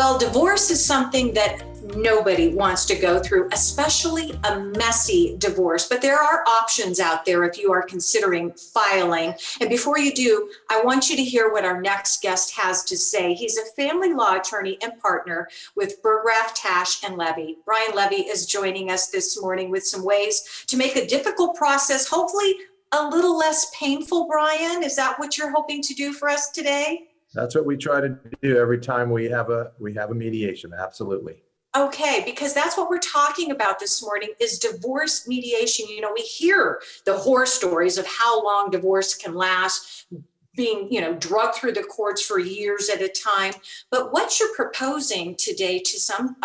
Well, divorce is something that nobody wants to go through, especially a messy divorce. But there are options out there if you are considering filing. And before you do, I want you to hear what our next guest has to say. He's a family law attorney and partner with Burggraff, Tash, and Levy. Brian Levy is joining us this morning with some ways to make a difficult process, hopefully a little less painful. Brian, is that what you're hoping to do for us today? That's what we try to do every time we have a mediation. Absolutely. Okay, because that's what we're talking about this morning is divorce mediation. You know, we hear the horror stories of how long divorce can last, being, drugged through the courts for years at a time. But what you're proposing today to some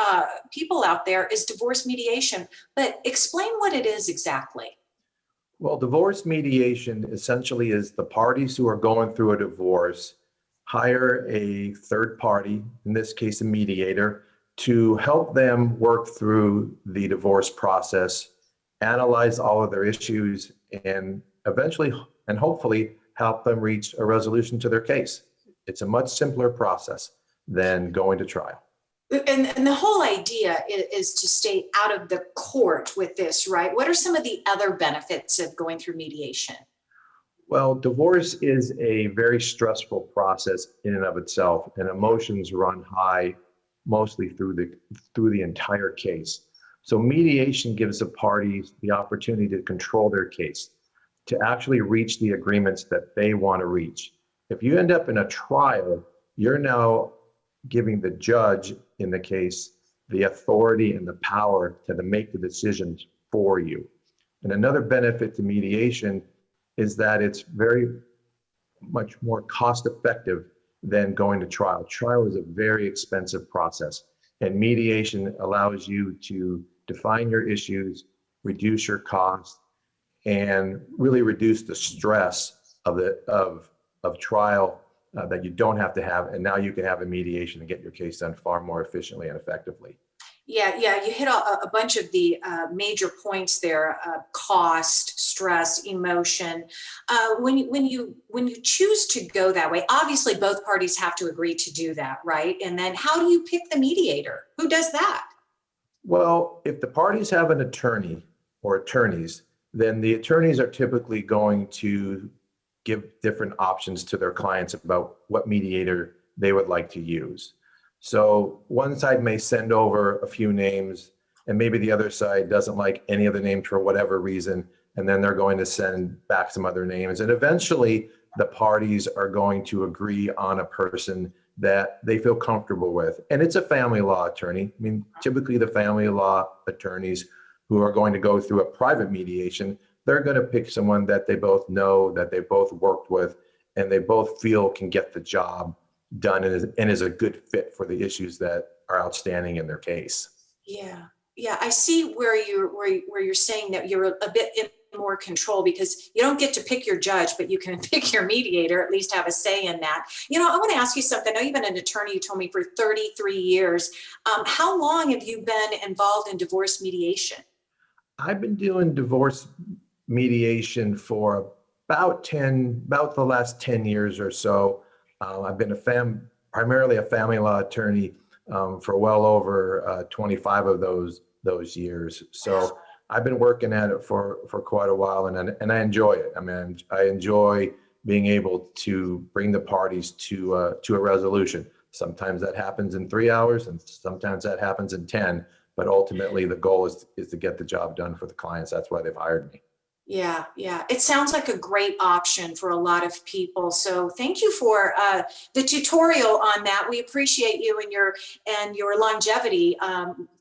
people out there is divorce mediation. But explain what it is exactly. Well, divorce mediation essentially is the parties who are going through a divorce hire a third party, in this case a mediator, to help them work through the divorce process, analyze all of their issues, and eventually and hopefully help them reach a resolution to their case. It's a much simpler process than going to trial. And the whole idea is to stay out of the court with this, right? What are some of the other benefits of going through mediation? Well, divorce is a very stressful process in and of itself, and emotions run high mostly through the entire case. So mediation gives the parties the opportunity to control their case, to actually reach the agreements that they want to reach. If you end up in a trial, you're now giving the judge in the case the authority and the power to make the decisions for you. And another benefit to mediation is that it's very much more cost effective than going to trial. Trial is a very expensive process, and mediation allows you to define your issues, reduce your costs, and really reduce the stress of trial that you don't have to have. And now you can have a mediation and get your case done far more efficiently and effectively. Yeah, you hit a bunch of the major points there: cost, stress, emotion. When you choose to go that way, obviously both parties have to agree to do that, right? And then how do you pick the mediator? Who does that? Well, if the parties have an attorney or attorneys, then the attorneys are typically going to give different options to their clients about what mediator they would like to use. So one side may send over a few names, and maybe the other side doesn't like any of the names for whatever reason, and then they're going to send back some other names. And eventually the parties are going to agree on a person that they feel comfortable with. And it's a family law attorney. I mean, typically the family law attorneys who are going to go through a private mediation, they're going to pick someone that they both know, that they both worked with, and they both feel can get the job done and is a good fit for the issues that are outstanding in their case. Yeah, I see where you're saying that you're a bit in more control because you don't get to pick your judge, but you can pick your mediator, at least have a say in that. I want to ask you something. I know you've been an attorney, you told me, for 33 years. How long have you been involved in divorce mediation? I've been doing divorce mediation for about the last 10 years or so. I've been primarily a family law attorney for well over 25 of those years. So I've been working at it for quite a while, and I enjoy it. I mean, I enjoy being able to bring the parties to a resolution. Sometimes that happens in 3 hours, and sometimes that happens in 10. But ultimately, the goal is to get the job done for the clients. That's why they've hired me. Yeah. It sounds like a great option for a lot of people. So thank you for the tutorial on that. We appreciate you and your longevity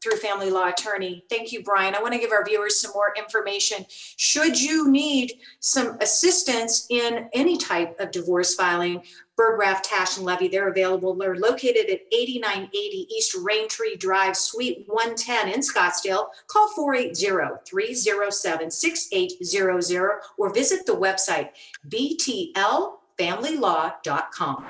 through family law attorney. Thank you, Brian. I want to give our viewers some more information. Should you need some assistance in any type of divorce filing, Burggraff, Tash, and Levy, they're available. They're located at 8980 East Raintree Drive, Suite 110 in Scottsdale. Call 480-307-6800 or visit the website btlfamilylaw.com.